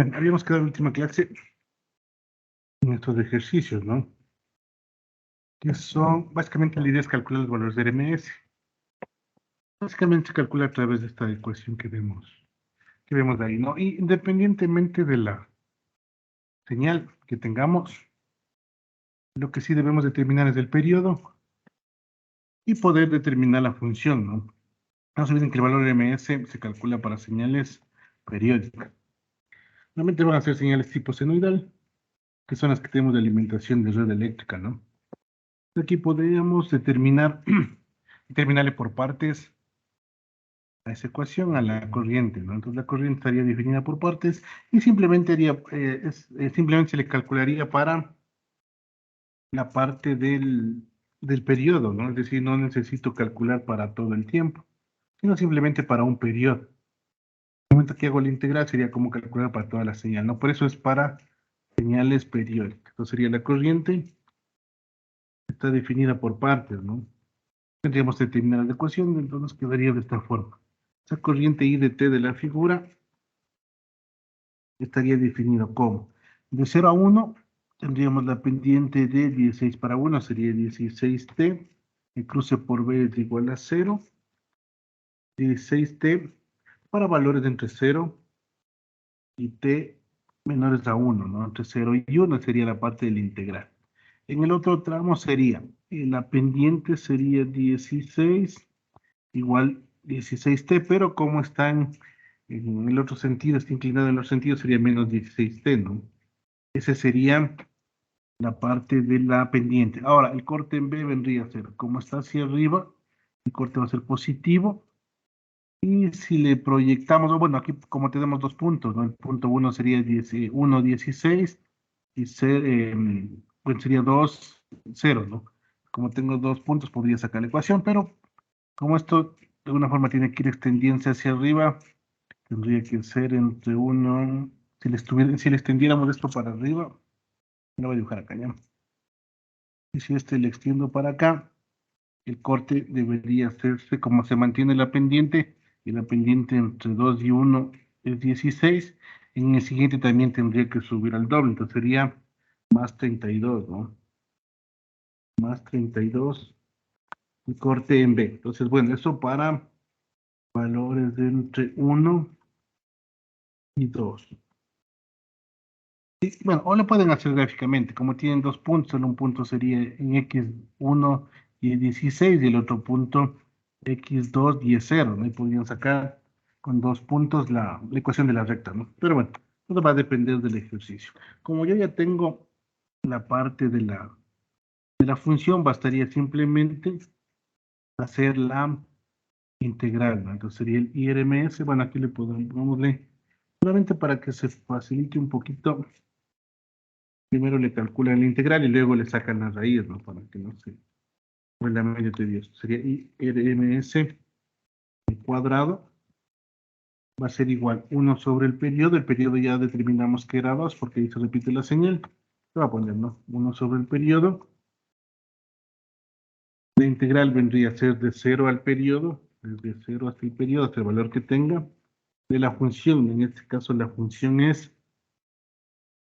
Bueno, habíamos quedado en la última clase en estos ejercicios, ¿no? Que son, básicamente la idea es calcular los valores de RMS. Básicamente se calcula a través de esta ecuación que vemos ahí, ¿no? Y independientemente de la señal que tengamos, lo que sí debemos determinar es el periodo y poder determinar la función, ¿no? No se olviden que el valor RMS se calcula para señales periódicas. Normalmente van a ser señales tipo senoidal, que son las que tenemos de alimentación de red eléctrica, ¿no? Aquí podríamos determinarle por partes a esa ecuación, a la corriente, ¿no? Entonces la corriente estaría definida por partes y simplemente simplemente se le calcularía para la parte del periodo, ¿no? Es decir, no necesito calcular para todo el tiempo, sino simplemente para un periodo. El momento que hago la integral sería como calcular para toda la señal, ¿no? Por eso es para señales periódicas. Entonces sería la corriente, está definida por partes, ¿no? Tendríamos que determinar la ecuación, entonces quedaría de esta forma. Esa corriente I de T de la figura estaría definido como de 0 a 1 tendríamos la pendiente de 16 para 1, sería 16T, el cruce por B es igual a 0, 16T para valores entre 0 y T menores a 1, ¿no? Entre 0 y 1 sería la parte del integral. En el otro tramo sería, la pendiente sería 16 igual 16T, pero como está en el otro sentido, está inclinado en el otro sentido, sería menos 16T, ¿no? Ese sería la parte de la pendiente. Ahora, el corte en B vendría a ser, como está hacia arriba, el corte va a ser positivo. Y si le proyectamos, bueno, aquí como tenemos dos puntos, ¿no? El punto 1 sería 1, 16 y bueno, sería 2, 0, ¿no? Como tengo dos puntos, podría sacar la ecuación, pero como esto de alguna forma tiene que ir extendiéndose hacia arriba, tendría que ser entre 1, si le extendiéramos esto para arriba, lo voy a dibujar acá ya. Y si este le extiendo para acá, el corte debería hacerse como se mantiene la pendiente, y la pendiente entre 2 y 1 es 16, en el siguiente también tendría que subir al doble, entonces sería más 32, ¿no? Más 32, el corte en B. Entonces, bueno, eso para valores de entre 1 y 2. Y, bueno, o lo pueden hacer gráficamente, como tienen dos puntos, solo un punto sería en X1 y 16 y el otro punto X2 y es 0, ¿no? Y podrían sacar con dos puntos la ecuación de la recta, ¿no? Pero bueno, todo va a depender del ejercicio. Como yo ya tengo la parte de la función, bastaría simplemente hacer la integral, ¿no? Entonces sería el IRMS, bueno, aquí le pongámosle, solamente para que se facilite un poquito. Primero le calculan la integral y luego le sacan la raíz, ¿no? Para que no se vuelva medio tedioso. Sería IRMS al cuadrado. Va a ser igual 1 sobre el periodo. El periodo ya determinamos que era 2 porque ahí se repite la señal. Se va a poner, ¿no? 1 sobre el periodo. La integral vendría a ser de 0 al periodo, desde 0 hasta el periodo, hasta el valor que tenga, de la función. En este caso la función es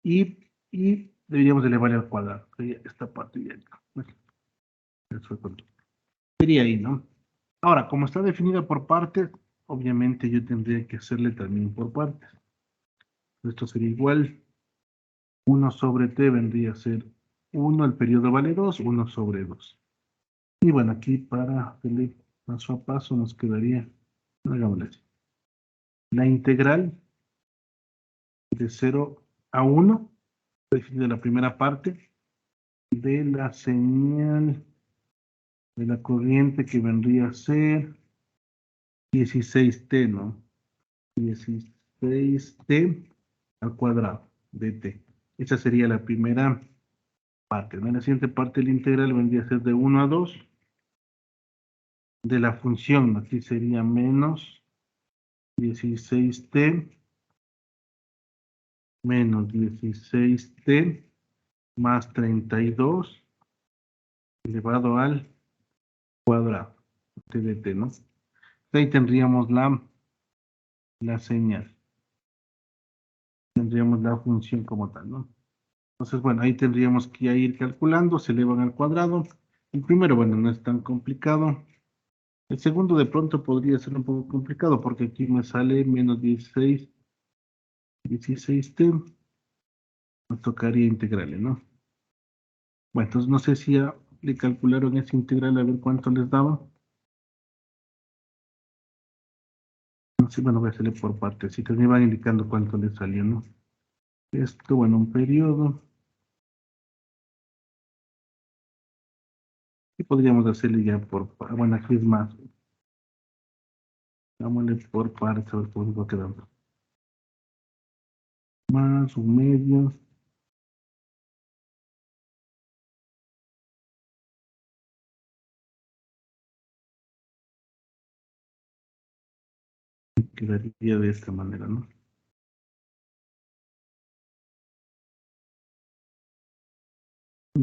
y deberíamos elevarle al cuadrado. Sería esta parte ya. Eso fue todo. Sería ahí, ¿no? Ahora, como está definida por partes, obviamente yo tendría que hacerle también por partes. Esto sería igual, 1 sobre t vendría a ser 1, el periodo vale 2, 1 sobre 2. Y bueno, aquí para hacerle paso a paso nos quedaría, hagámoslo así. La integral de 0 a 1, definida la primera parte, de la señal de la corriente que vendría a ser 16t, ¿no? 16t al cuadrado de t. Esa sería la primera parte, ¿no? La siguiente parte de la integral vendría a ser de 1 a 2 de la función. Aquí sería menos 16t menos 16t más 32 elevado al cuadrado de t, ¿no? Ahí tendríamos la señal. tendríamos la función como tal, ¿no? Entonces, bueno, ahí tendríamos que ya ir calculando, se elevan al cuadrado. El primero, bueno, no es tan complicado. El segundo de pronto podría ser un poco complicado porque aquí me sale menos 16t. Me tocaría integrales, ¿no? Bueno, entonces no sé si ya le calcularon ese integral a ver cuánto les daba. No sé, bueno, voy a hacerle por partes. Si me van indicando cuánto les salió, ¿no? Esto, bueno, un periodo. Y podríamos hacerle ya bueno, aquí es más. Dámosle por partes a ver cómo va quedando. Más un medio. Quedaría de esta manera, ¿no?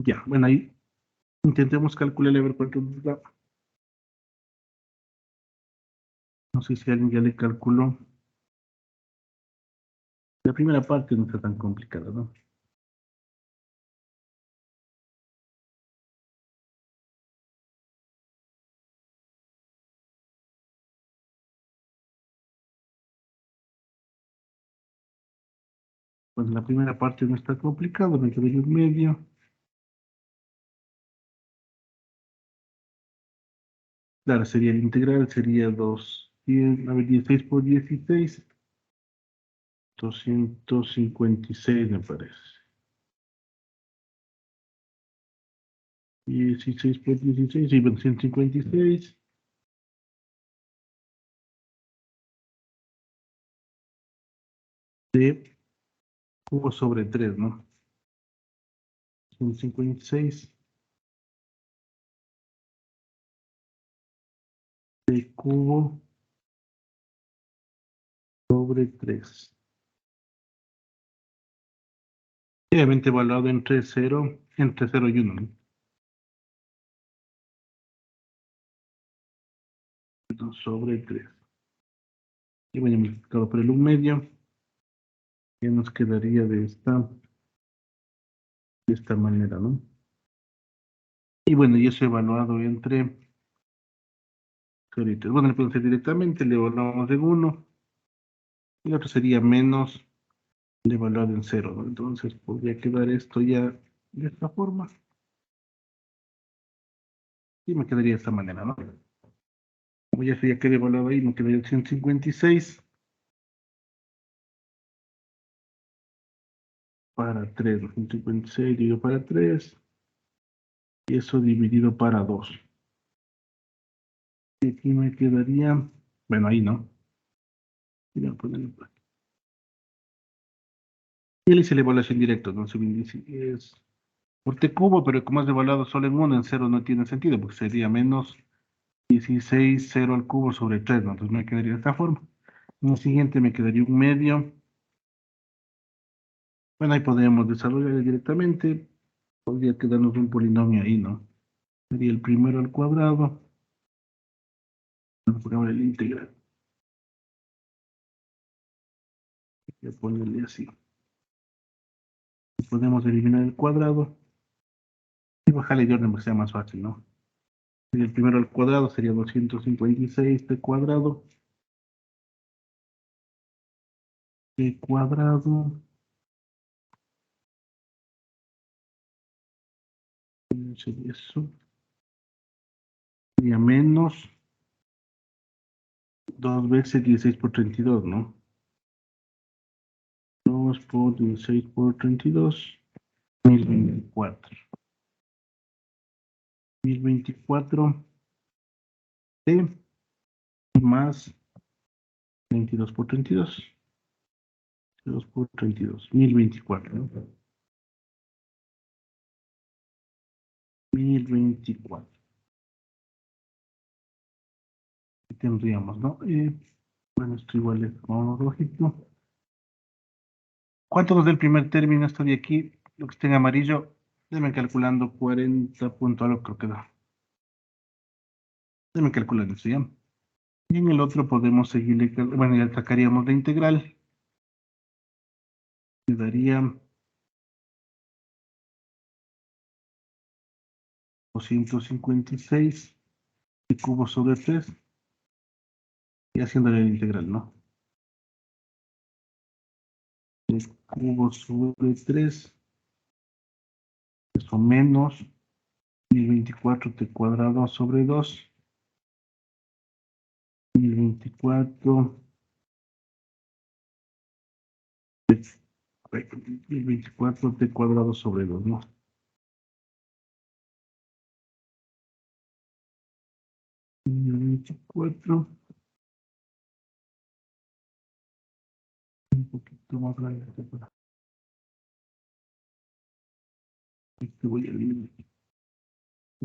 Ya, bueno, ahí intentemos calcularle a ver cuánto nos da. No sé si alguien ya le calculó. La primera parte no está tan complicada, ¿no? Pues la primera parte no está complicada, me quedaría un medio. Claro, sería el integral, sería 16 por 16, 256 me parece. 16 por 16, sí, 256 de cubo sobre 3, ¿no? 156 de cubo sobre 3. Obviamente evaluado entre cero y uno, ¿no? 2 sobre 3. Y bueno, multiplicado por el 1 medio, que nos quedaría de esta manera, ¿no? Y bueno, y eso evaluado entre ceritos. Bueno, le podemos hacer directamente, le evaluamos en 1, y el otro sería menos el evaluado en 0, ¿no? Entonces podría quedar esto ya de esta forma, y me quedaría de esta manera, ¿no? Como ya se ya queda evaluado ahí, me quedaría 156 para 3, 156 dividido para 3, y eso dividido para 2. Y aquí me quedaría, bueno, ahí no. Y voy a ponerlo por aquí. Y él hice la evaluación directa, ¿no? Se me dice, es por t cubo, pero como es evaluado solo en 1, en 0 no tiene sentido, porque sería menos 16, 0 al cubo sobre 3, ¿no? Entonces me quedaría de esta forma. En el siguiente me quedaría un medio. Bueno, ahí podríamos desarrollar directamente. Podría quedarnos un polinomio ahí, ¿no? Sería el primero al cuadrado. Vamos a poner el integral. Voy a ponerle así. Podemos eliminar el cuadrado y bajarle de orden para que sea más fácil, ¿no? Sería el primero al cuadrado sería 256 t cuadrado. T cuadrado. Sería eso. Sería menos 2 veces 16 por 32, ¿no? 2 por 16 por 32. 1024. 1024 t más 22 por 32. 22 por 32. 1024, ¿no? 1024. ¿Qué tendríamos, no? Bueno, esto igual es cronológico. ¿Cuánto nos da el primer término? Esto de aquí, lo que está en amarillo, déme calculando 40 punto algo creo que da. Déme calculando eso ya. Y en el otro podemos seguirle, bueno, ya sacaríamos la integral. me daría 256 de cubo sobre 3 y haciéndole la integral, ¿no? De cubo sobre 3, eso menos 1024 t cuadrado sobre 2, 1024, 1024 t cuadrado sobre 2, ¿no? 1024, un poquito más grande. Este voy a eliminar.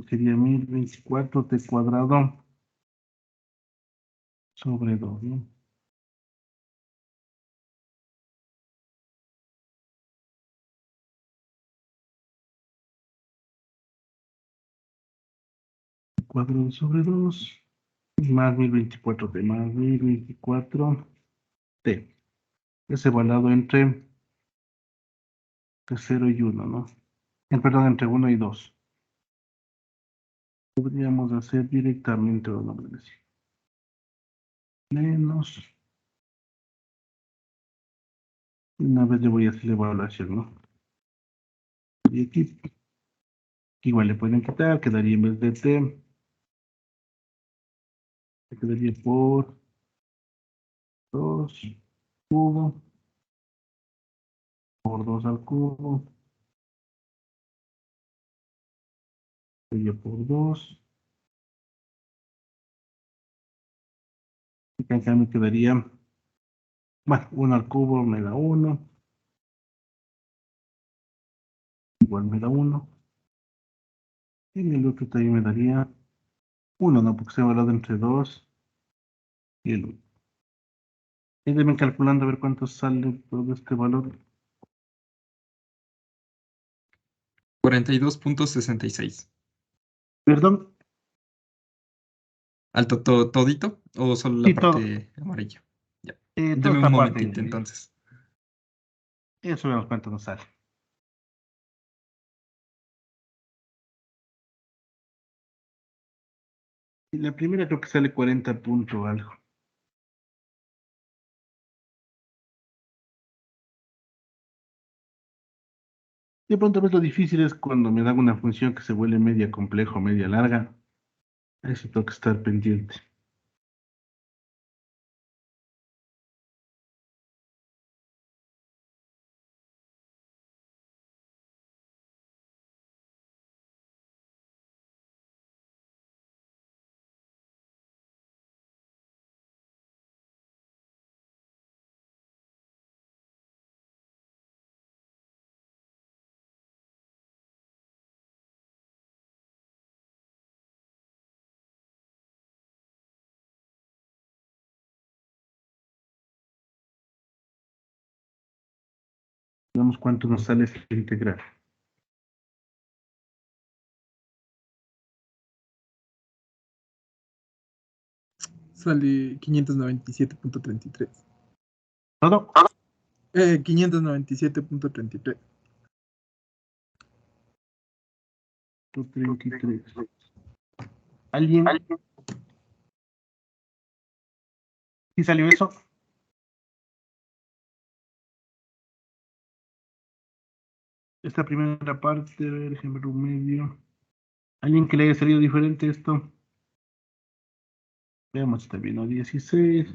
Sería 1024 t cuadrado sobre 2, ¿no? Cuadrado sobre 2 más 1024t más 1024t. Es evaluado entre 0 y 1, ¿no? Perdón, entre 1 y 2. Podríamos hacer directamente los nombres. Menos. Una vez le voy a hacer la evaluación, ¿no? Y aquí igual le pueden quitar, quedaría en vez de t, quedaría por 2 cubo, por 2 al cubo, sería por 2. Y acá me quedaría, bueno, 1 al cubo me da 1, igual me da 1. Y en el otro también me daría 1, ¿no? Porque se ha evaluado entre 2 y el 1. Y deben calculando a ver cuánto sale todo este valor. 42.66. Perdón, ¿Alto todito o solo la sí, todo, parte amarilla? Ya. toda Deme un esta parte momentito incluida. entonces. Eso vemos cuánto nos sale. Y la primera creo que sale 40 punto algo. De pronto, pues lo difícil es cuando me dan una función que se vuelve media compleja o media larga. Ahí sí tengo que estar pendiente. Veamos cuánto nos sale esta integral. Sale 597.33. ¿Todo? 597.33. 33. ¿Alguien? ¿Sí salió eso? Esta primera parte, a ver, ejemplo medio. ¿Alguien que le haya salido diferente esto? Veamos si está bien, ¿no? 16,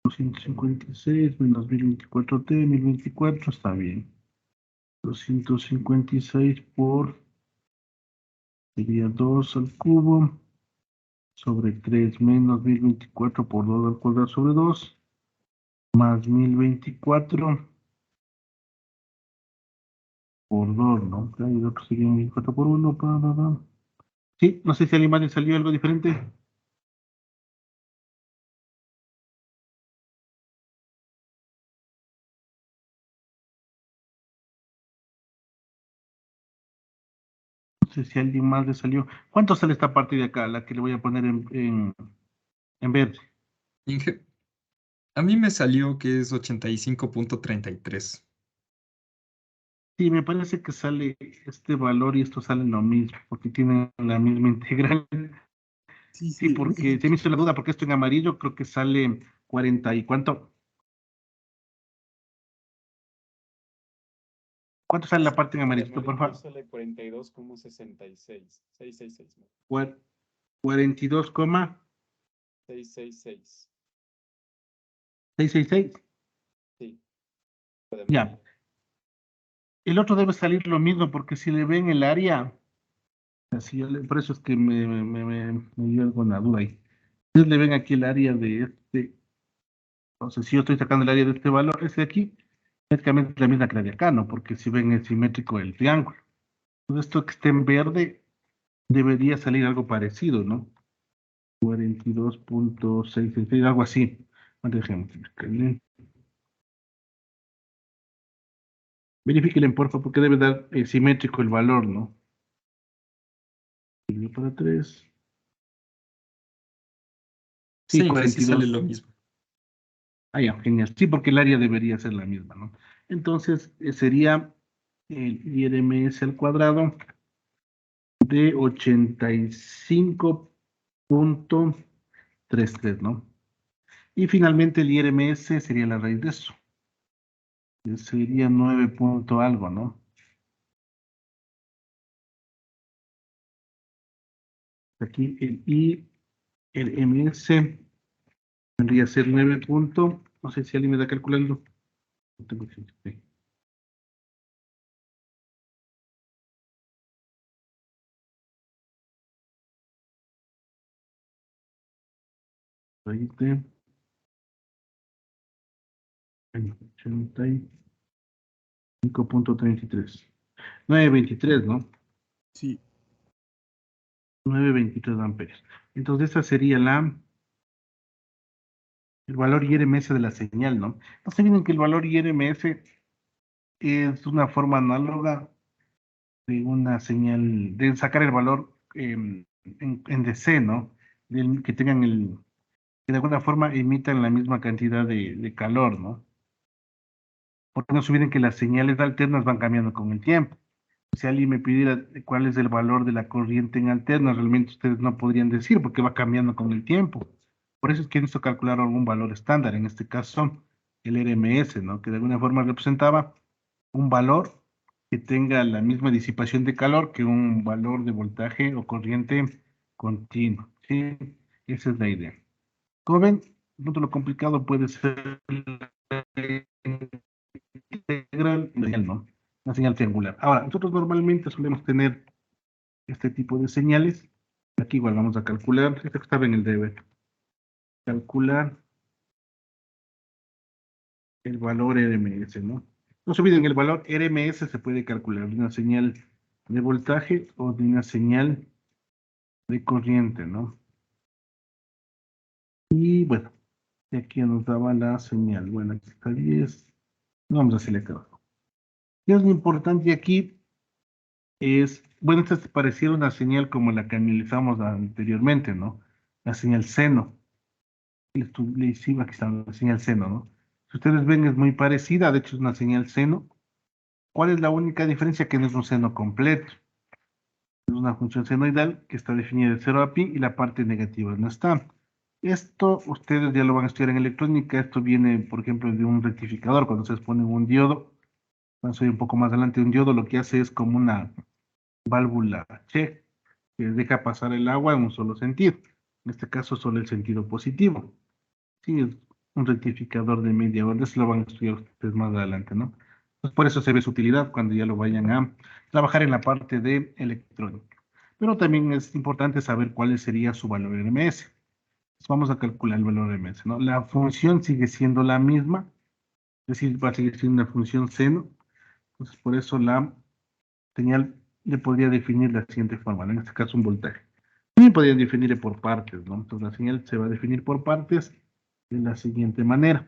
256 menos 1024t, 1024 está bien. 256 por, sería 2 al cubo, sobre 3 menos 1024 por 2 al cuadrado sobre 2, más 1024 por 2, ¿no? Claro, y el otro sería 1024 por 1, Sí, no sé si a alguien más le salió algo diferente. No sé si a alguien más le salió. ¿Cuánto sale esta parte de acá, la que le voy a poner en verde? Inge, A mí me salió que es 85.33. Sí, me parece que sale este valor y esto sale lo mismo, porque tienen la misma integral. Sí, Sí, sí. porque se me hizo la duda, porque esto en amarillo creo que sale 40 y ¿cuánto? ¿Cuánto sale la parte en El amarillito, por amarillo favor? sale 42,66. 666. Cua- 42, 666. 666. Sí, de Ya. amarillo. El otro debe salir lo mismo, porque si le ven el área, así por eso es que me dio alguna duda ahí. Ustedes le ven aquí el área de este, entonces si yo estoy sacando el área de este valor, ese de aquí, prácticamente es la misma que la de acá, ¿no? Porque si ven es simétrico el triángulo. Entonces esto que esté en verde debería salir algo parecido, ¿no? 42,666, algo así. Dejemos. Verifíquenle, por favor, porque debe dar simétrico el valor, ¿no? Dividido para 3. Sí, Sí, que sí sale 42. lo mismo. Ah, ya, genial. Sí, porque el área debería ser la misma, ¿no? Entonces, sería el IRMS al cuadrado de 85,33, ¿no? Y finalmente el IRMS sería la raíz de eso. Que sería 9 punto algo, ¿no? Aquí el MS vendría a ser 9 punto, no sé si alguien me está calculando. No tengo tiempo, sí. Raíz de 85,33. 9,23, ¿no? Sí, 9,23 amperios. Entonces, esa sería el valor IRMS de la señal, ¿no? No se olviden que el valor IRMS es una forma análoga de una señal, de sacar el valor en DC, ¿no? Que tengan que de alguna forma emitan la misma cantidad de calor, ¿no? Porque no se olviden que las señales alternas van cambiando con el tiempo. Si alguien me pidiera cuál es el valor de la corriente en alterna, realmente ustedes no podrían decir porque va cambiando con el tiempo. Por eso es que hizo calcular algún valor estándar, en este caso el RMS, ¿no? Que de alguna forma representaba un valor que tenga la misma disipación de calor que un valor de voltaje o corriente continuo. ¿Sí? Esa es la idea. Como ven, de pronto lo complicado puede ser integral, ¿no? Una señal triangular. Ahora, nosotros normalmente solemos tener este tipo de señales. Aquí igual vamos a calcular, esto que estaba en el deber. Calcular el valor RMS, ¿no? No se olviden, el valor RMS se puede calcular de una señal de voltaje o de una señal de corriente, ¿no? Y bueno, y aquí nos daba la señal. Bueno, aquí está 10. No vamos a hacerle acá abajo. Y es lo importante aquí es, bueno, esta se pareciera una señal como la que analizamos anteriormente, ¿no? La señal seno. Le hicimos aquí está la señal seno, ¿no? Si ustedes ven es muy parecida, de hecho es una señal seno. ¿Cuál es la única diferencia? Que no es un seno completo. Es una función senoidal que está definida de 0 a pi y la parte negativa no está. Esto ustedes ya lo van a estudiar en electrónica. Esto viene, por ejemplo, de un rectificador. Cuando ustedes ponen un diodo, cuando soy un poco más adelante, un diodo lo que hace es como una válvula check que deja pasar el agua en un solo sentido. En este caso, solo el sentido positivo. Sí, es un rectificador de media onda. Eso lo van a estudiar ustedes más adelante, ¿no? Entonces, por eso se ve su utilidad cuando ya lo vayan a trabajar en la parte de electrónica. Pero también es importante saber cuál sería su valor RMS. Entonces, vamos a calcular el valor RMS, ¿no? La función sigue siendo la misma, es decir, va a seguir siendo una función seno. Entonces, por eso la señal le podría definir de la siguiente forma, ¿no? En este caso un voltaje. También podrían definir por partes, ¿no? Entonces la señal se va a definir por partes de la siguiente manera.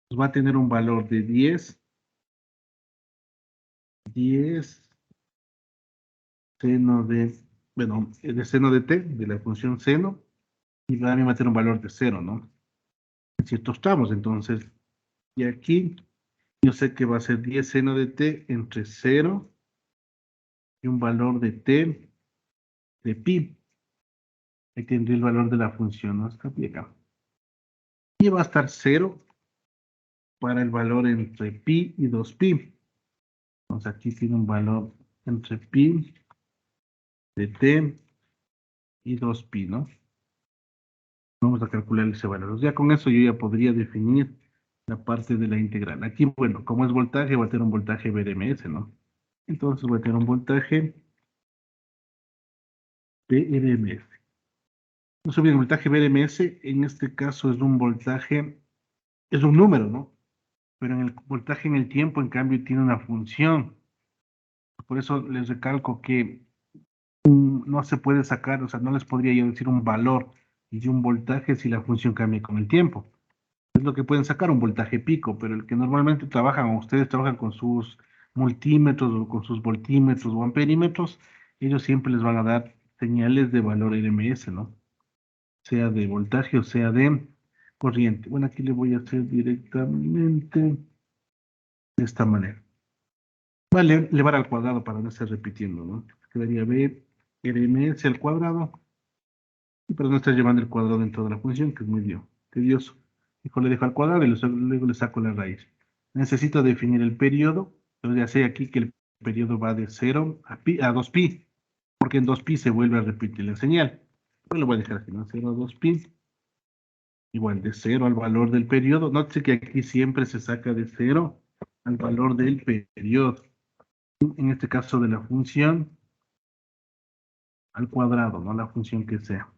Pues va a tener un valor de 10 seno de, bueno, de seno de t, de la función seno, y también va a tener un valor de 0, ¿no? en ciertos tramos. Entonces, y aquí yo sé que va a ser 10 seno de t entre 0 y un valor de t de pi. Ahí tendría el valor de la función, ¿no? Está aquí acá. Y va a estar 0 para el valor entre pi y 2pi. Entonces aquí tiene un valor entre pi de t y 2pi, ¿no? Vamos a calcular ese valor. Ya con eso yo ya podría definir la parte de la integral. Aquí, bueno, como es voltaje, va a tener un voltaje VRMS, ¿no? Entonces voy a tener un voltaje VRMS. No se olviden, el voltaje VRMS en este caso es un voltaje, es un número, ¿no? Pero en el voltaje en el tiempo, en cambio, tiene una función. Por eso les recalco que no se puede sacar, o sea, no les podría yo decir un valor de un voltaje si la función cambia con el tiempo. Es lo que pueden sacar un voltaje pico, pero el que normalmente trabajan, o ustedes trabajan con sus multímetros o con sus voltímetros o amperímetros, ellos siempre les van a dar señales de valor RMS, ¿no? Sea de voltaje o sea de corriente. Bueno, aquí le voy a hacer directamente de esta manera. Vale, elevar al cuadrado para no estar repitiendo, ¿no? Quedaría B, RMS al cuadrado. Y para no estar llevando el cuadrado en toda la función, que es muy tedioso. Mejor le dejo al cuadrado y luego le saco la raíz. Necesito definir el periodo. Entonces ya sé aquí que el periodo va de 0 a 2pi. Porque en 2pi se vuelve a repetir la señal. Pues lo voy a dejar aquí, ¿no? 0 a 2pi. Igual de 0 al valor del periodo. Nótese que aquí siempre se saca de 0 al valor del periodo. En este caso de la función al cuadrado, no la función que sea.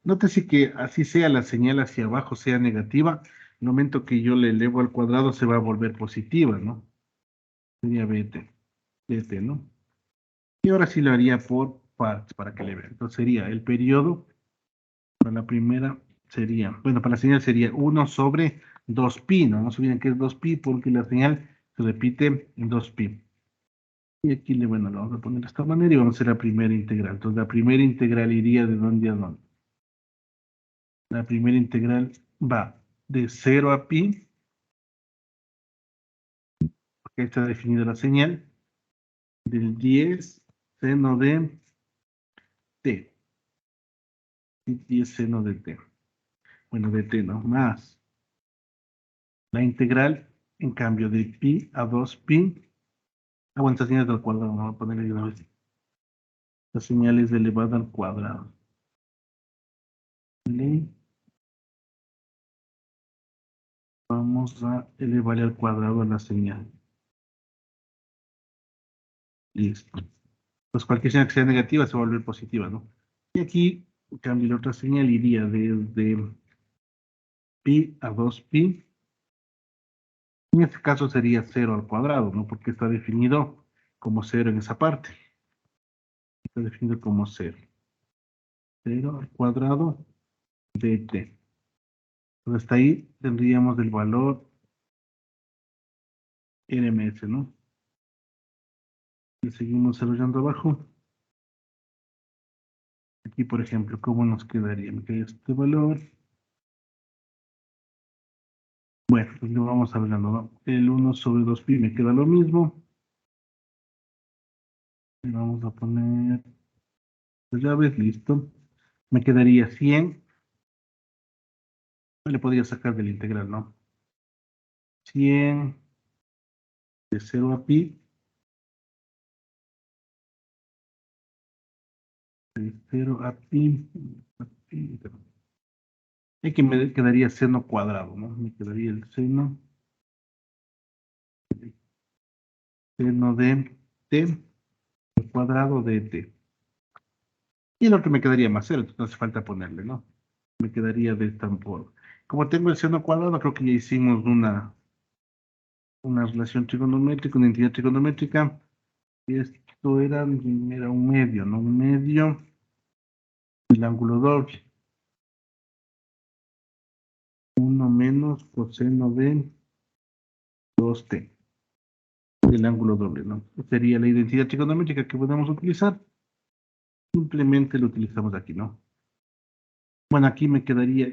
Nótese que así sea la señal hacia abajo, sea negativa, el momento que yo le elevo al cuadrado se va a volver positiva, ¿no? Sería BT, ¿no? Y ahora sí lo haría por partes para que le vean. Entonces sería el periodo, para la primera sería, bueno, para la señal sería 1 sobre 2pi, ¿no? No se olviden que es 2pi porque la señal se repite en 2pi. Y aquí, bueno, lo vamos a poner de esta manera y vamos a hacer la primera integral. Entonces la primera integral iría de dónde a dónde. La primera integral va de 0 a pi, porque está definida la señal, del 10 seno de t. 10 seno de t. Bueno, de t, ¿no? Más la integral, en cambio, de pi a 2pi. Ah, bueno, esta señal es al cuadrado, no voy a ponerle de una vez. La señal es elevada al cuadrado. ¿Vale? Vamos a elevarle al cuadrado a la señal. Listo. Pues cualquier señal que sea negativa se va a volver positiva, ¿no? Y aquí, en cambio, la otra señal iría desde pi a 2pi. En este caso sería 0 al cuadrado, ¿no? Porque está definido como 0 en esa parte. Está definido como 0. 0 al cuadrado de t. Entonces hasta ahí tendríamos el valor RMS, ¿no? Y seguimos desarrollando abajo. Aquí, por ejemplo, ¿cómo nos quedaría? Me queda este valor. Bueno, pues lo vamos hablando, ¿no? El 1 sobre 2pi me queda lo mismo. Y vamos a poner las llaves, listo. Me quedaría 100. Le podría sacar del integral, ¿no? 100 de 0 a pi. De 0 a pi. Aquí me quedaría seno cuadrado, ¿no? Me quedaría el seno de t al cuadrado de t. Y el otro me quedaría más 0, entonces no hace falta ponerle, ¿no? Me quedaría de esta forma. Como tengo el seno cuadrado, creo que ya hicimos una relación trigonométrica, una entidad trigonométrica. Y esto era un medio, ¿no? Un medio del ángulo doble. 1 menos coseno de 2t del ángulo doble, ¿no? Sería la identidad trigonométrica que podemos utilizar. Simplemente lo utilizamos aquí, ¿no? Bueno, aquí me quedaría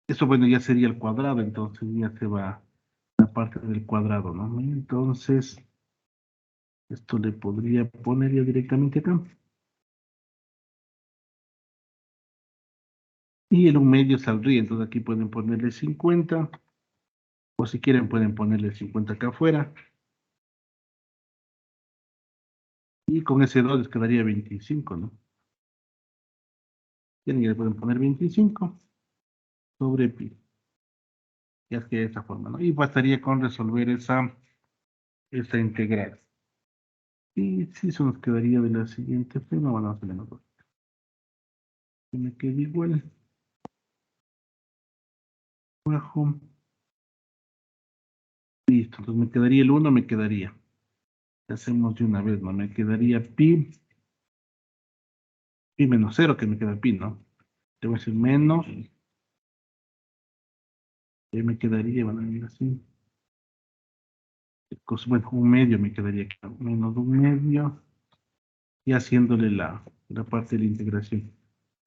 Eso, bueno, ya sería el cuadrado, entonces ya se va la parte del cuadrado, ¿no? Entonces, esto le podría poner ya directamente acá. Y el 1/2 saldría, entonces aquí pueden ponerle 50, o si quieren pueden ponerle 50 acá afuera. Y con ese 2 les quedaría 25, ¿no? Quieren que le pueden poner 25 sobre pi. Ya es que de esa forma, ¿no? Y bastaría con resolver esa integral. Y si eso nos quedaría de la siguiente forma, bueno, vamos a menos 2. Que me quede igual. Bajo. Listo, entonces me quedaría el 1, me quedaría. Hacemos de una vez, ¿no? Me quedaría pi menos 0, que me queda pi, ¿no? Debe ser menos. Y me quedaría, bueno, mira así. Bueno, 1/2 me quedaría aquí, ¿no? Menos 1/2. Y haciéndole la parte de la integración.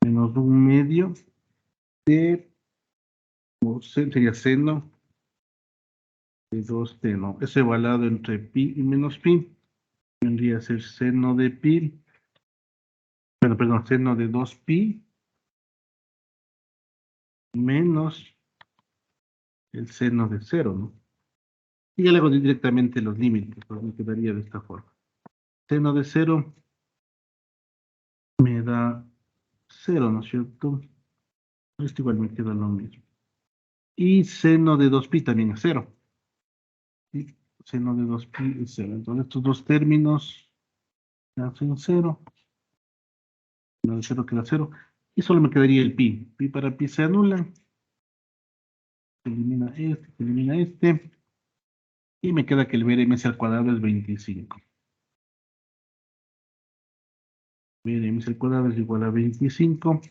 Menos 1/2 de, sería seno de 2t, ¿no? Es evaluado entre pi y menos pi. Vendría a ser seno de pi. Bueno, perdón, seno de 2pi menos el seno de 0, ¿no? Y ya le hago directamente los límites, pues me quedaría de esta forma. Seno de 0 me da 0, ¿no es cierto? Esto igual me queda lo mismo. Y seno de 2pi también es 0. Y seno de 2pi es 0. Entonces estos dos términos hacen 0. Seno de 0 queda 0. Y solo me quedaría el pi. Pi para pi se anulan. Se elimina este, se elimina este. Y me queda que el BRMS al cuadrado es 25. BRMS al cuadrado es igual a 25.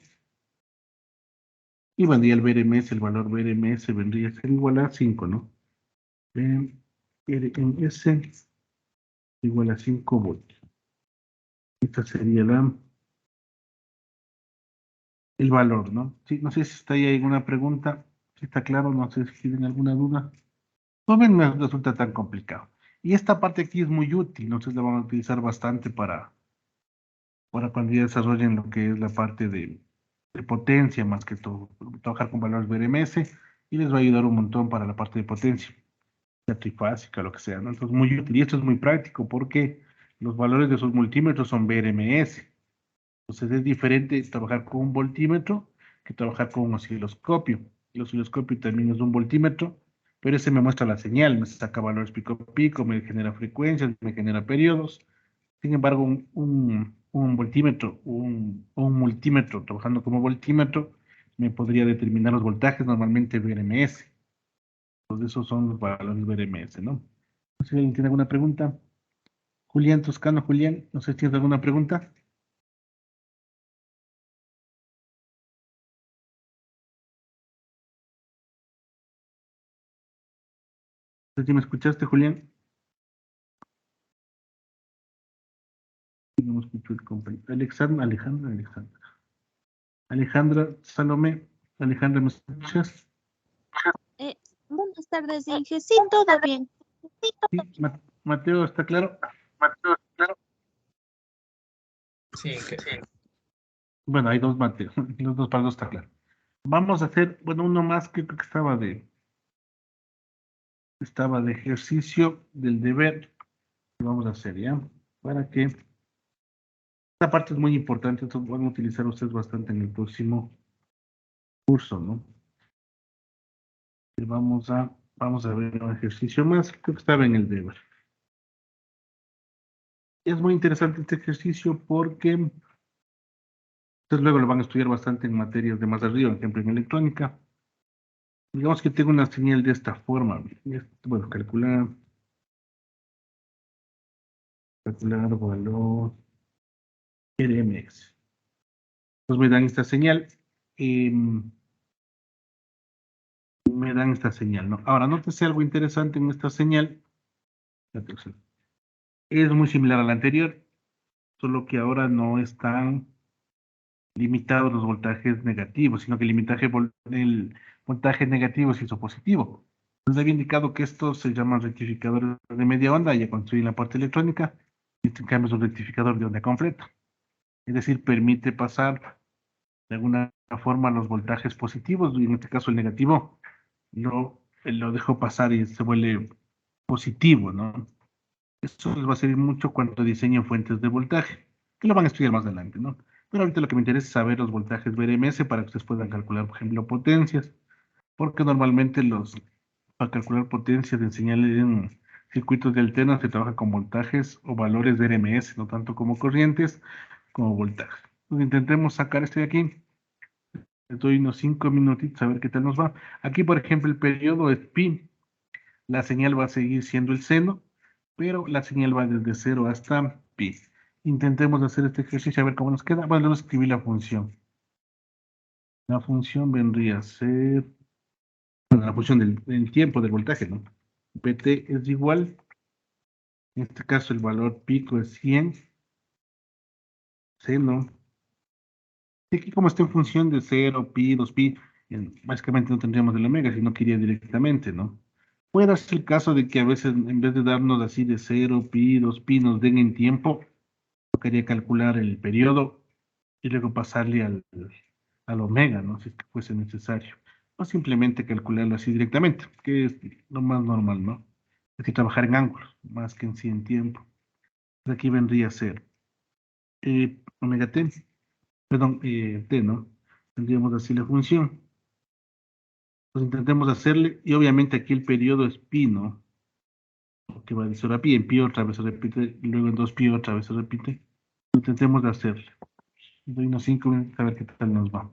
Y vendría el BRMS, el valor BRMS vendría a ser igual a 5, ¿no? BRMS igual a 5 voltios. Esta sería el valor, ¿no? Sí, no sé si está ahí alguna pregunta. Si está claro, no sé si tienen alguna duda. No me resulta tan complicado. Y esta parte aquí es muy útil, ¿no? Entonces la van a utilizar bastante para cuando ya desarrollen lo que es la parte de potencia, más que todo. Trabajar con valores BRMS y les va a ayudar un montón para la parte de potencia, la trifásica, lo que sea, ¿no? Entonces muy útil. Y esto es muy práctico porque los valores de esos multímetros son BRMS. Entonces es diferente trabajar con un voltímetro que trabajar con un osciloscopio. El osciloscopio también es un voltímetro, pero ese me muestra la señal, me saca valores pico a pico, me genera frecuencias, me genera periodos. Sin embargo, un voltímetro, un multímetro trabajando como voltímetro, me podría determinar los voltajes, normalmente VRMS. Entonces esos son los valores VRMS, ¿no? No sé si alguien tiene alguna pregunta. Julián Toscano, Julián, no sé si tienes alguna pregunta. No sé si me escuchaste, Julián. No me escuchó el compañero. Alejandra, Salomé. Alejandra, ¿me escuchas? Buenas tardes, dije, sí, todo bien. Sí, Mateo, ¿está claro? Sí, que Bueno, hay dos Mateos. Los dos para dos está claro. Vamos a hacer, bueno, uno más que creo que estaba de ejercicio del deber. Lo vamos a hacer, ¿ya? Para que esta parte es muy importante, esto van a utilizar ustedes bastante en el próximo curso, ¿no? Y vamos a ver un ejercicio más, creo que estaba en el deber. Es muy interesante este ejercicio porque ustedes luego lo van a estudiar bastante en materias de más arriba, por ejemplo en electrónica. Digamos que tengo una señal de esta forma. Bueno, calcular valor RMS. Entonces me dan esta señal. Me dan esta señal, ¿no? Ahora, nótese algo interesante en esta señal. Es muy similar a la anterior, solo que ahora no es tan limitado los voltajes negativos, sino que el voltaje negativo se hizo positivo. Nos había indicado que estos se llaman rectificadores de media onda, ya construyen la parte electrónica, y este en cambio es un rectificador de onda completa. Es decir, permite pasar de alguna forma los voltajes positivos, y en este caso el negativo, lo dejo pasar y se vuelve positivo, ¿no? Eso les va a servir mucho cuando diseñen fuentes de voltaje, que lo van a estudiar más adelante, ¿no? Pero ahorita lo que me interesa es saber los voltajes BRMS para que ustedes puedan calcular, por ejemplo, potencias, porque normalmente para calcular potencias en señales en circuitos de alterna se trabaja con voltajes o valores de RMS, no tanto como corrientes, como voltajes. Entonces intentemos sacar esto de aquí. Les doy unos 5 minutitos a ver qué tal nos va. Aquí, por ejemplo, el periodo es pi. La señal va a seguir siendo el seno, pero la señal va desde 0 hasta pi. Intentemos hacer este ejercicio a ver cómo nos queda. Bueno, vamos a escribir la función. La función vendría a ser bueno, la función del tiempo del voltaje, ¿no? Pt es igual, en este caso el valor pico es 100, seno. Y aquí como está en función de 0, pi, 2pi, básicamente no tendríamos el omega, sino que iría directamente, ¿no? Puede darse el caso de que a veces en vez de darnos así de 0, pi, 2pi, nos den en tiempo, tocaría calcular el periodo y luego pasarle al omega, ¿no? Si es que fuese necesario. O simplemente calcularlo así directamente, que es lo más normal, ¿no? Es decir, trabajar en ángulos, más que en sí en tiempo. Aquí vendría a ser omega t, perdón, t, ¿no? Tendríamos así la función. Pues intentemos hacerle, y obviamente aquí el periodo es pi, ¿no? Que va de 0 a pi, en pi otra vez se repite, y luego en 2pi otra vez se repite. Intentemos de hacerle. Doy unos 5 minutos a ver qué tal nos va.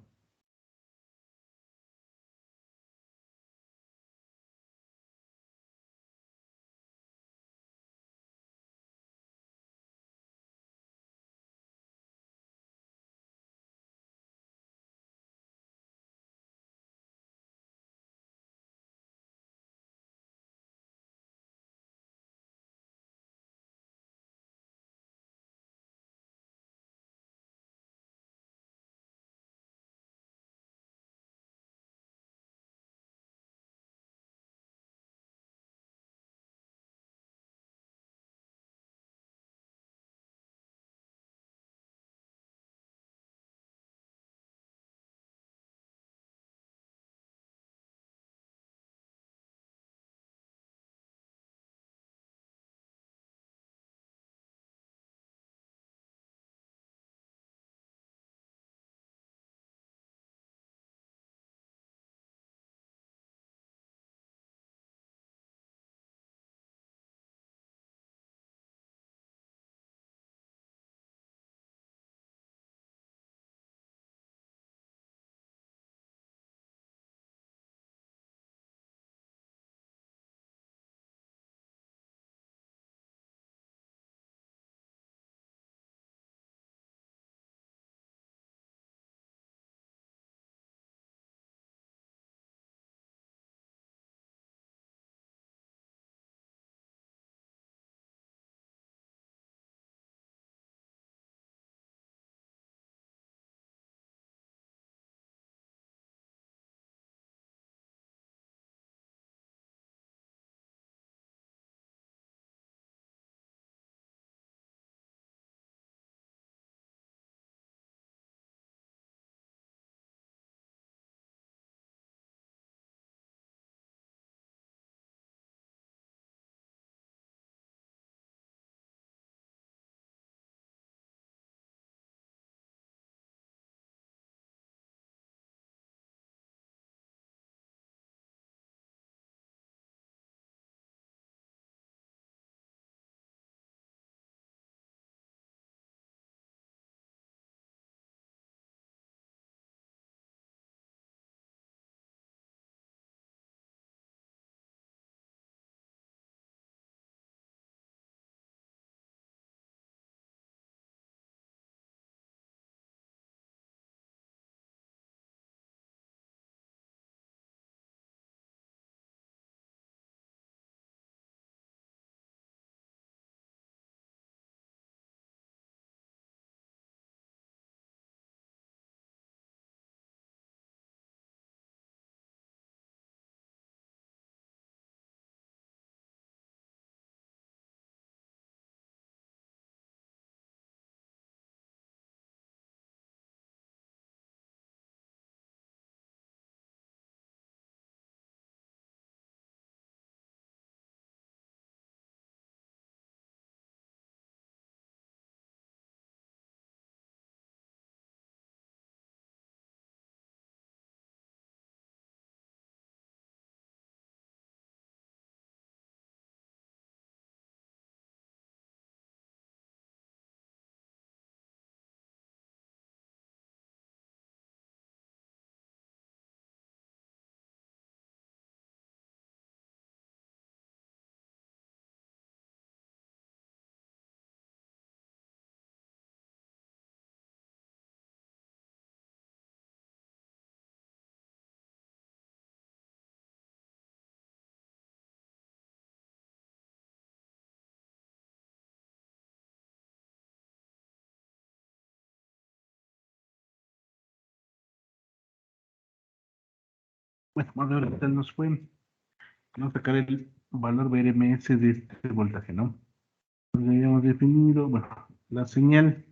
Bueno, vamos a ver qué tal nos fue. Vamos a sacar el valor BRMS de este voltaje, ¿no? Entonces, ya habíamos definido, bueno, la señal,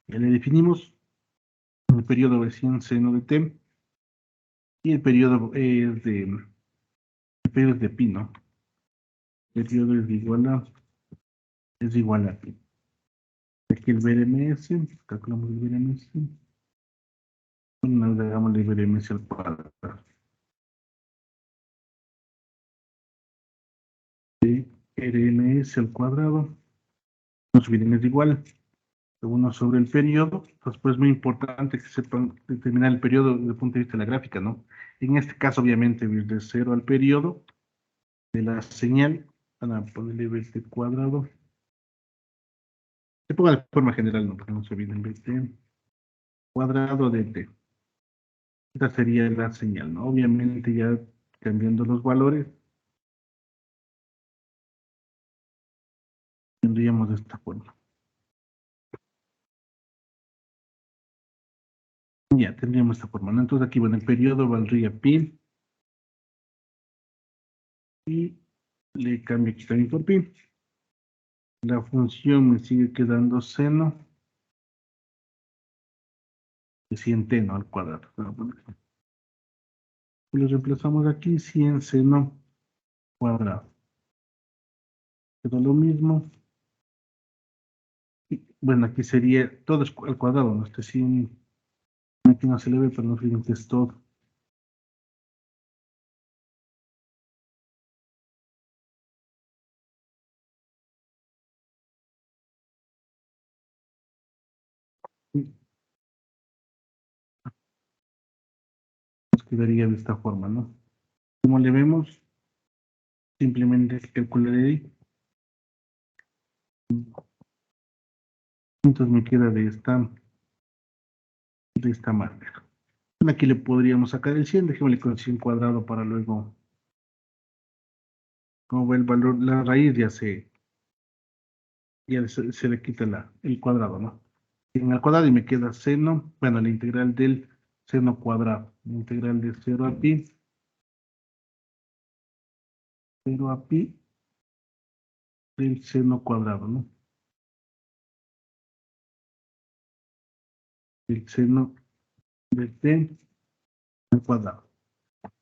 ya le definimos, el periodo es 100 seno de t, y el periodo es de pi, ¿no? El periodo es igual a pi. Aquí el BRMS, calculamos el BRMS, bueno, hagamos el BRMS al cuadrado. RMS al cuadrado, nos viene es igual, 1 sobre el periodo. Entonces, pues es muy importante que sepan determinar el periodo desde el punto de vista de la gráfica, ¿no? En este caso, obviamente, desde 0 al periodo de la señal, van a ponerle BT cuadrado. Se ponga de forma general, ¿no? Porque no se olviden, BT cuadrado de T. Esta sería la señal, ¿no? Obviamente, ya cambiando los valores, tendríamos de esta forma. Ya, tendríamos esta forma, ¿no? Entonces, aquí, bueno, el periodo valdría pi. Y le cambio aquí también por pi. La función me sigue quedando seno de 100t, ¿no? Al cuadrado. Lo reemplazamos aquí, 100 seno cuadrado. Quedó lo mismo. Y, bueno, aquí sería todo al cuadrado, ¿no? Este 100, aquí no se le ve, pero no fíjense que es todo. Nos quedaría de esta forma, ¿no? Como le vemos, simplemente calcularé ahí. Entonces me queda de esta manera. Aquí le podríamos sacar el 100, dejémosle con 100 cuadrado para luego, como ve el valor, la raíz ya se le quita el cuadrado, ¿no? En el cuadrado y me queda seno, bueno, la integral del seno cuadrado, la integral de 0 a pi, 0 a pi del seno cuadrado, ¿no? El seno de t al cuadrado.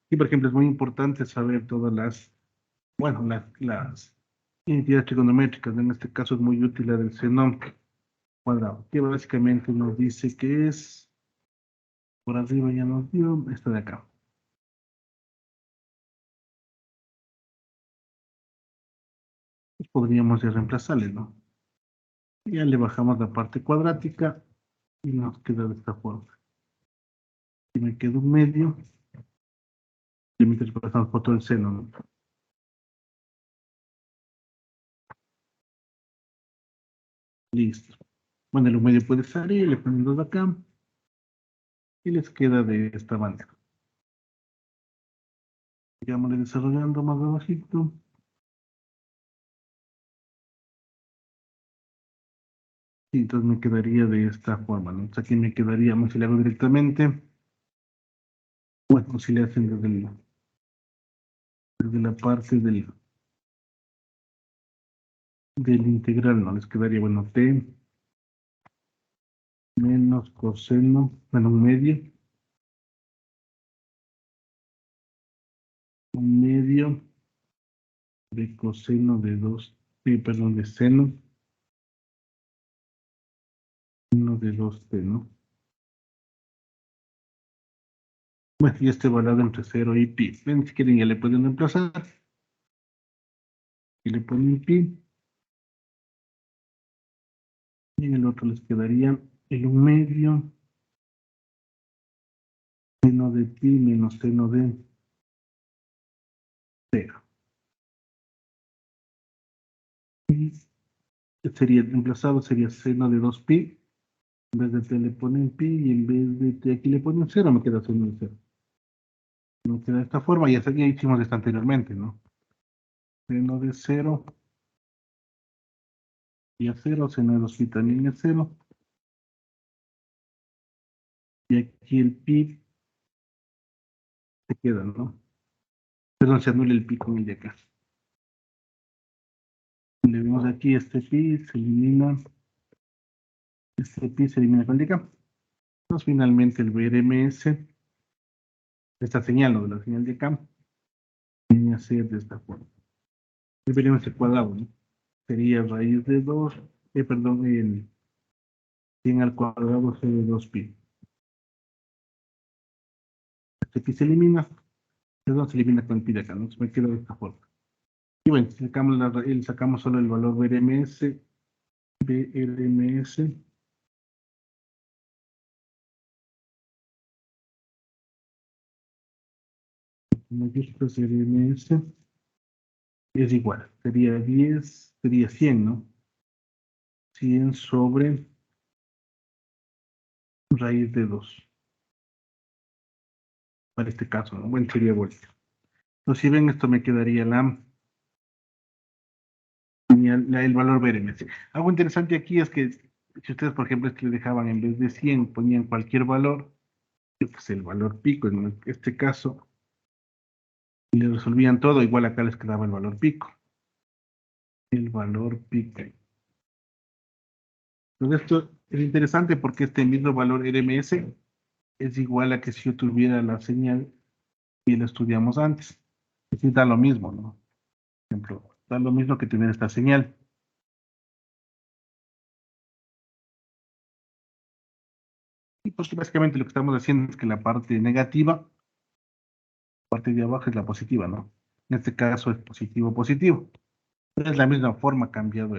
Y por ejemplo, es muy importante saber todas bueno, las identidades trigonométricas. En este caso es muy útil la del seno cuadrado, que básicamente nos dice que es, por arriba ya nos dio, esta de acá. Pues podríamos ya reemplazarle, ¿no? Ya le bajamos la parte cuadrática y nos queda de esta forma. Y me queda un medio. Límites pasamos por todo el seno, ¿no? Listo. Bueno, el medio puede salir, le ponen dos acá. Y les queda de esta manera. Sigámosle desarrollando más abajito. Y entonces me quedaría de esta forma, ¿no? Entonces aquí me quedaría, si le hago directamente. Bueno, si le hacen desde la parte del integral, ¿no? Les quedaría, bueno, t menos coseno, bueno, un medio de coseno de 2, perdón, de seno de 2t, ¿no? Bueno, y este valor entre 0 y pi. Ven, si quieren ya le pueden reemplazar. Y le ponen pi. Y en el otro les quedaría el 1 medio seno de pi menos seno de 0. Y sería reemplazado, sería seno de 2pi. En vez de t le ponen pi y en vez de t aquí le ponen 0, me queda seno de 0. Me queda de esta forma, ya hicimos esto anteriormente, ¿no? Seno de 0 y a 0, seno de 2pi también es 0. Y aquí el pi se queda, ¿no? Perdón, se anula el pico en el de acá. Le vemos aquí este pi, se elimina. Este pi se elimina con el de acá. Entonces, finalmente el BRMS, esta señal, ¿no? De la señal de acá, viene a ser de esta forma. El BRMS cuadrado, ¿no? Sería raíz de 2, perdón, el 100 al cuadrado sobre 2pi. Este pi se elimina, perdón, se elimina con el pi de acá, ¿no? Se me queda de esta forma. Y bueno, sacamos solo el valor BRMS, mayúsculas BRMS, es igual, sería 10, sería 100, ¿no? 100 sobre raíz de 2. Para este caso, ¿no? Bueno, sería vuelta. Entonces, si ven, esto me quedaría el valor BRMS. Algo interesante aquí es que si ustedes, por ejemplo, le dejaban en vez de 100, ponían cualquier valor, pues el valor pico, en este caso, y le resolvían todo, igual acá les quedaba el valor pico. El valor pico. Entonces, esto es interesante porque este mismo valor RMS es igual a que si yo tuviera la señal y la estudiamos antes. Es decir, da lo mismo, ¿no? Por ejemplo, da lo mismo que tener esta señal. Y pues básicamente lo que estamos haciendo es que la parte negativa, la parte de abajo es la positiva, ¿no? En este caso es positivo, positivo. Pero es la misma forma, cambiado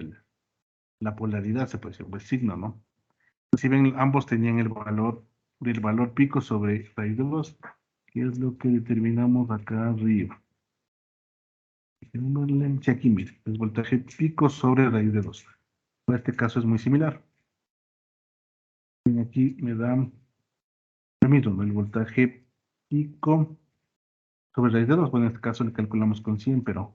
la polaridad, se puede decir, o el signo, ¿no? Si ven, ambos tenían el valor pico sobre raíz de 2, que es lo que determinamos acá arriba. Si aquí, mire, el voltaje pico sobre raíz de 2. En este caso es muy similar. Aquí me da lo mismo, ¿no? El voltaje pico sobre raíz de 2. Bueno, en este caso le calculamos con 100, pero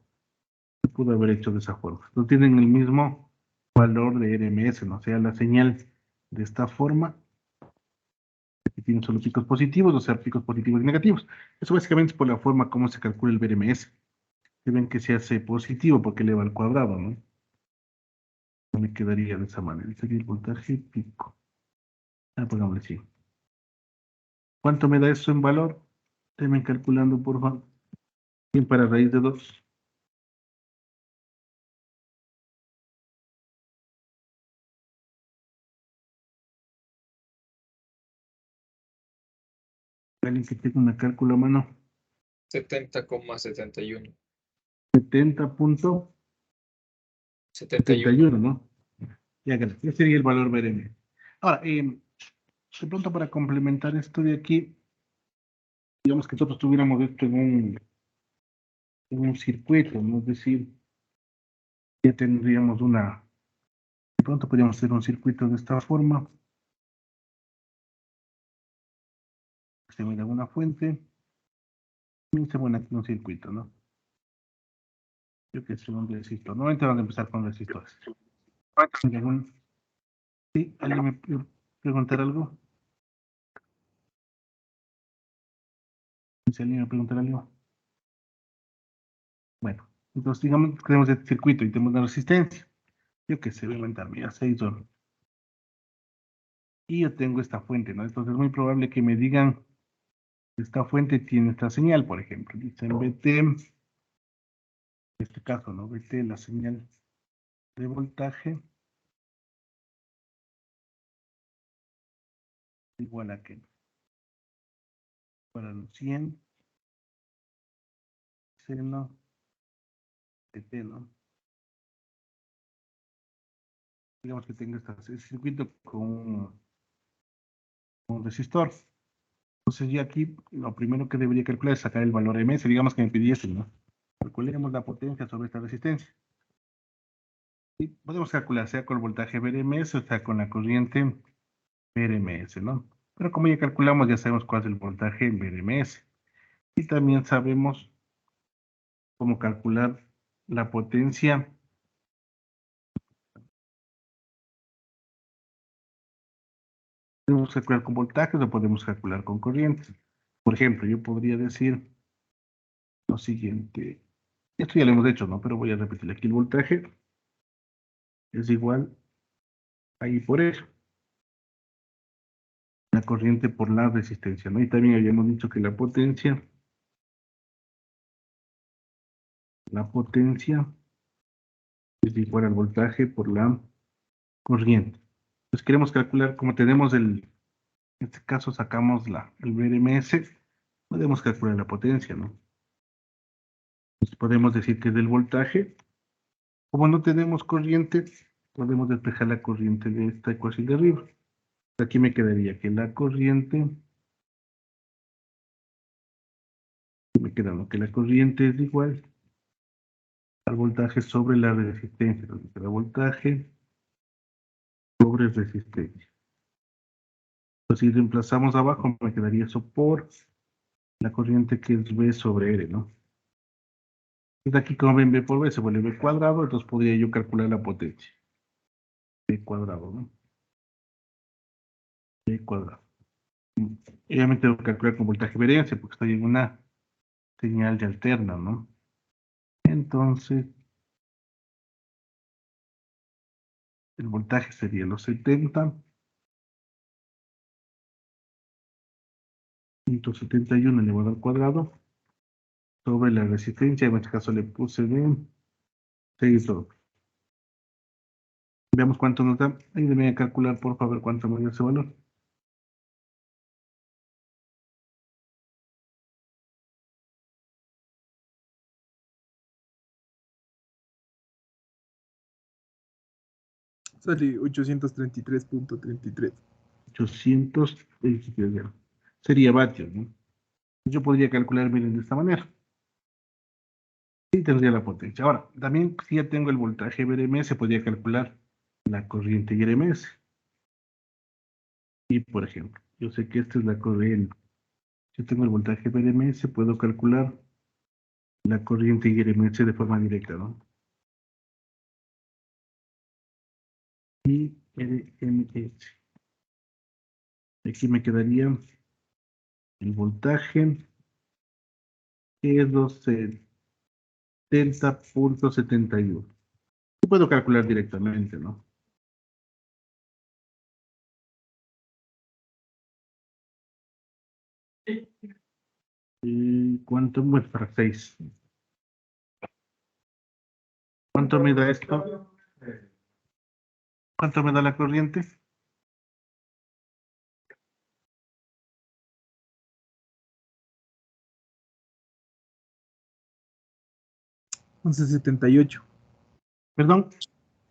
se pudo haber hecho de esa forma. No tienen el mismo valor de RMS, ¿no? O sea, la señal de esta forma, aquí tienen solo picos positivos, o sea, picos positivos y negativos. Eso básicamente es por la forma como se calcula el BRMS. Se ven que se hace positivo porque eleva al cuadrado, ¿no? Me quedaría de esa manera. Sería el voltaje pico. Pongámosle así. ¿Cuánto me da eso en valor? Déjenme calculando, por favor. 100 para raíz de 2. Alguien que tenga una cálculo a mano. 70,71. 71. 70.71, ¿no? Ya, gracias. Ese sería el valor BRM. Ahora, de pronto para complementar esto de aquí, digamos que nosotros tuviéramos esto en un circuito, ¿no? Es decir, ya tendríamos de pronto podríamos hacer un circuito de esta forma. Se me da una fuente. Y se pone aquí un circuito, ¿no? Yo que sé, un resistor. Normalmente van a empezar con resistores. ¿Sí? ¿Alguien me puede preguntar algo? ¿Si alguien me preguntar algo? Bueno, entonces digamos que tenemos este circuito y tenemos una resistencia. Yo que sé, voy a inventar, mira, 6 ohms. Y yo tengo esta fuente, ¿no? Entonces es muy probable que me digan, esta fuente tiene esta señal, por ejemplo. Dicen BT, en este caso, ¿no? BT, la señal de voltaje, igual a que para los 100 seno TT, ¿no? Digamos que tengo este circuito con un resistor. Entonces ya aquí lo primero que debería calcular es sacar el valor MS, digamos que me pidiese, ¿no? Calculemos la potencia sobre esta resistencia. Y podemos calcular sea con el voltaje VRMS o sea con la corriente VRMS, ¿no? Pero como ya calculamos, ya sabemos cuál es el voltaje VRMS. Y también sabemos cómo calcular la potencia. Podemos calcular con voltajes o podemos calcular con corrientes. Por ejemplo, yo podría decir lo siguiente. Esto ya lo hemos hecho, ¿no? Pero voy a repetir aquí. El voltaje es igual a I por R. La corriente por la resistencia, ¿no? Y también habíamos dicho que la potencia es igual al voltaje por la corriente. Entonces queremos calcular, como tenemos en este caso sacamos el VRMS, podemos calcular la potencia, ¿no? Entonces podemos decir que del voltaje, como no tenemos corriente, podemos despejar la corriente de esta ecuación de arriba. Aquí me quedaría que la corriente, me queda lo que la corriente es igual al voltaje sobre la resistencia. Entonces, el voltaje sobre resistencia. Entonces, si reemplazamos abajo, me quedaría eso por la corriente que es V sobre R, ¿no? Entonces, aquí como ven, V por V se vuelve V cuadrado, entonces podría yo calcular la potencia. V cuadrado, ¿no? V cuadrado. Obviamente tengo que calcular con voltaje variancia, porque estoy en una señal de alterna, ¿no? Entonces, el voltaje sería los 70. 171 elevado al cuadrado sobre la resistencia, en este caso le puse de 6 ohms. Veamos cuánto nos da. Ayúdenme a calcular, por favor, cuánto me da ese valor. Sale 833.33. 823. Sería vatios, ¿no? Yo podría calcular, miren, de esta manera. Y tendría la potencia. Ahora, también si ya tengo el voltaje VRMS, podría calcular la corriente IRMS. Y, por ejemplo, yo sé que esta es la corriente. Si tengo el voltaje VRMS, puedo calcular la corriente IRMS de forma directa, ¿no? IRMS. Aquí me quedaría el voltaje, que es 270.71. Puedo calcular directamente, ¿no? ¿Cuánto? Bueno, para 6. ¿Cuánto me da esto? ¿Cuánto me da la corriente? 11.78. Perdón,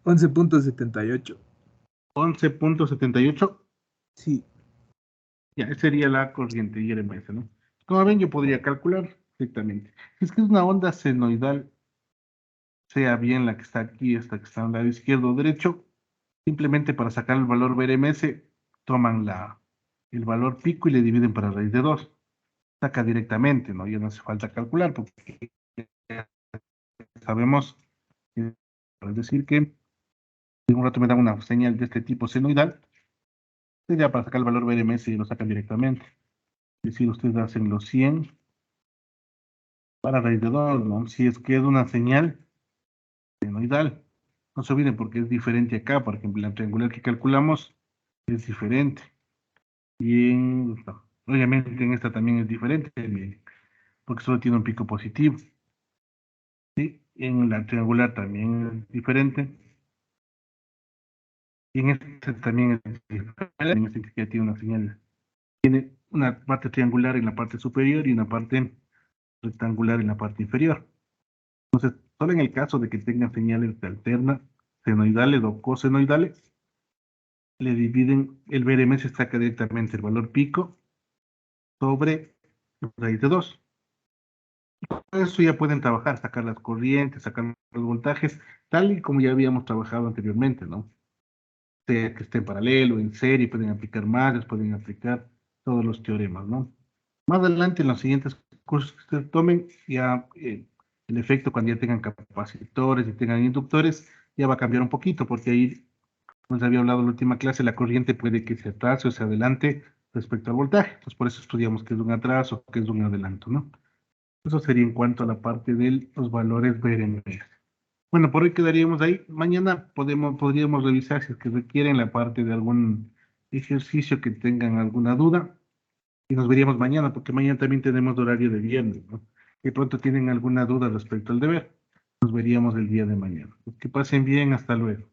11.78. 11.78. Sí. Ya, esa sería la corriente IRMS, ¿no? Como ven, yo podría calcular directamente. Si es que es una onda senoidal, sea bien la que está aquí, esta que está al lado izquierdo o derecho, simplemente para sacar el valor VRMS, toman el valor pico y le dividen para raíz de 2. Saca directamente, ¿no? Ya no hace falta calcular, porque sabemos, es decir, que en un rato me da una señal de este tipo senoidal, pues ya para sacar el valor VRMS y lo sacan directamente. Es decir, ustedes hacen los 100 para raíz de 2, ¿no? Si es que es una señal senoidal. No se olviden porque es diferente acá, por ejemplo, la triangular que calculamos es diferente. Y obviamente en esta también es diferente, porque solo tiene un pico positivo. ¿Sí? En la triangular también es diferente. Y en este también es diferente. En este que ya tiene una señal. Tiene una parte triangular en la parte superior y una parte rectangular en la parte inferior. Entonces, solo en el caso de que tengan señales alternas, senoidales o cosenoidales, le dividen, el VRMS saca directamente el valor pico sobre raíz de 2. Eso ya pueden trabajar, sacar las corrientes, sacar los voltajes, tal y como ya habíamos trabajado anteriormente, ¿no? Sea que esté en paralelo, en serie, pueden aplicar más, pueden aplicar todos los teoremas, ¿no? Más adelante, en los siguientes cursos que ustedes tomen, ya el efecto cuando ya tengan capacitores y tengan inductores, ya va a cambiar un poquito, porque ahí, como les había hablado en la última clase, la corriente puede que se atrase o se adelante respecto al voltaje. Entonces, por eso estudiamos qué es un atraso, qué es un adelanto, ¿no? Eso sería en cuanto a la parte de los valores BRMR. Bueno, por hoy quedaríamos ahí. Mañana podríamos revisar si es que requieren la parte de algún ejercicio que tengan alguna duda. Y nos veríamos mañana, porque mañana también tenemos horario de viernes, ¿no? De pronto tienen alguna duda respecto al deber, nos veríamos el día de mañana. Que pasen bien, hasta luego.